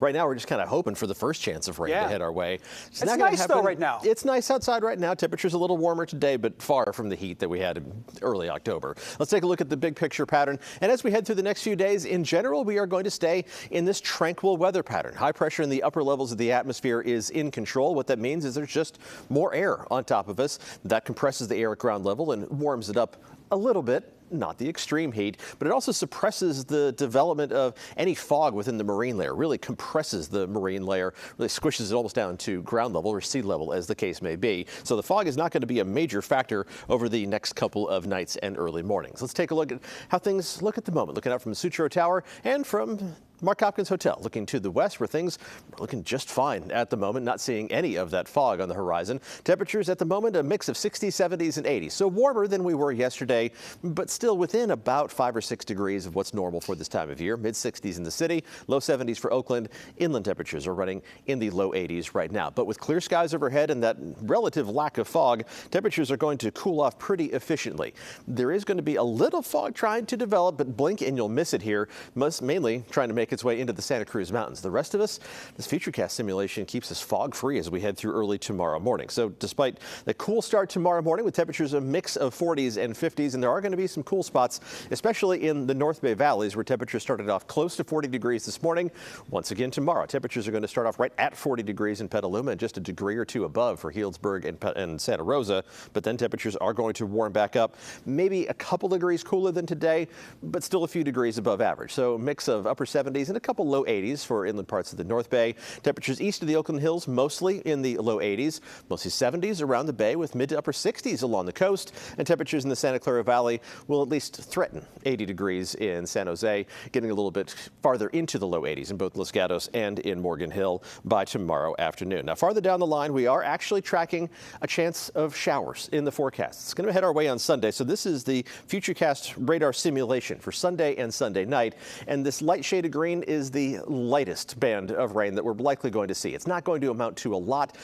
Right now, we're just kind of hoping for the first chance of rain to head our way. It's not nice though right now. It's nice outside right now. Temperature's a little warmer today, but far from the heat that we had in early October. Let's take a look at the big picture pattern. And as we head through the next few days, in general, we are going to stay in this tranquil weather pattern. High pressure in the upper levels of the atmosphere is in control. What that means is there's just more air on top of us. That compresses the air at ground level and warms it up a little bit. Not the extreme heat, but it also suppresses the development of any fog within the marine layer, really compresses the marine layer, really squishes it almost down to ground level or sea level as the case may be. So the fog is not going to be a major factor over the next couple of nights and early mornings. Let's take a look at how things look at the moment, looking out from the Sutro Tower and from Mark Hopkins Hotel, looking to the west where things are looking just fine at the moment, not seeing any of that fog on the horizon. Temperatures at the moment, a mix of 60s, 70s, and 80s. So warmer than we were yesterday, but still within about 5 or 6 degrees of what's normal for this time of year. Mid 60s in the city, low 70s for Oakland. Inland temperatures are running in the low 80s right now. But with clear skies overhead and that relative lack of fog, temperatures are going to cool off pretty efficiently. There is going to be a little fog trying to develop, but blink and you'll miss it here, mainly trying to make its way into the Santa Cruz Mountains. The rest of us, this Futurecast simulation keeps us fog free as we head through early tomorrow morning. So despite the cool start tomorrow morning with temperatures a mix of 40s and 50s, and there are going to be some cool spots, especially in the North Bay valleys where temperatures started off close to 40 degrees this morning. Once again tomorrow, temperatures are going to start off right at 40 degrees in Petaluma and just a degree or two above for Healdsburg and Santa Rosa. But then temperatures are going to warm back up, maybe a couple degrees cooler than today, but still a few degrees above average. So a mix of upper 70s and a couple low 80s for inland parts of the North Bay. Temperatures east of the Oakland Hills mostly in the low 80s, mostly 70s around the bay with mid to upper 60s along the coast. And temperatures in the Santa Clara Valley will at least threaten 80 degrees in San Jose, getting a little bit farther into the low 80s in both Los Gatos and in Morgan Hill by tomorrow afternoon. Now, farther down the line, we are actually tracking a chance of showers in the forecast. It's going to head our way on Sunday. So this is the Futurecast radar simulation for Sunday and Sunday night. And this light shade of green is the lightest band of rain that we're likely going to see. It's not going to amount to a lot,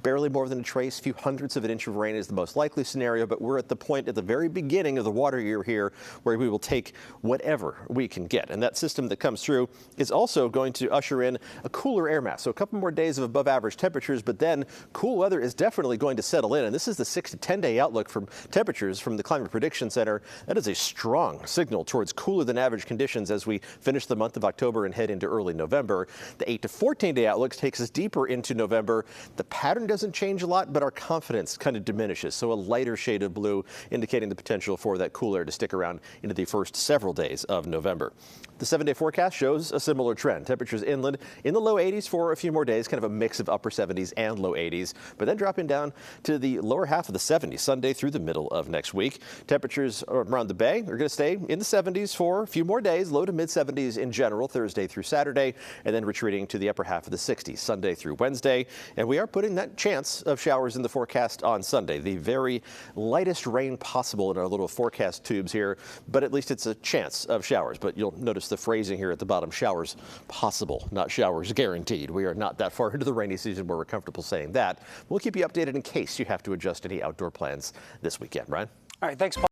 barely more than a trace. A few hundredths of an inch of rain is the most likely scenario, but we're at the point at the very beginning of the water year here where we will take whatever we can get. And that system that comes through is also going to usher in a cooler air mass. So a couple more days of above average temperatures, but then cool weather is definitely going to settle in. And this is the 6 to 10 day outlook from temperatures from the Climate Prediction Center. That is a strong signal towards cooler than average conditions as we finish the month of October and head into early November. The 8 to 14 day outlook takes us deeper into November. The pattern doesn't change a lot, but our confidence kind of diminishes. So a lighter shade of blue indicating the potential for that cool air to stick around into the first several days of November. The 7-day forecast shows a similar trend. Temperatures inland in the low 80s for a few more days, kind of a mix of upper 70s and low 80s, but then dropping down to the lower half of the 70s Sunday through the middle of next week. Temperatures around the bay are going to stay in the 70s for a few more days, low to mid 70s in general, Thursday through Saturday, and then retreating to the upper half of the 60s Sunday through Wednesday. And we are putting that chance of showers in the forecast on Sunday, the very lightest rain possible in our little forecast tubes here, but at least it's a chance of showers. But you'll notice the phrasing here at the bottom, showers possible, not showers guaranteed. We are not that far into the rainy season where we're comfortable saying that. We'll keep you updated in case you have to adjust any outdoor plans this weekend. Ryan? All right, thanks, Paul.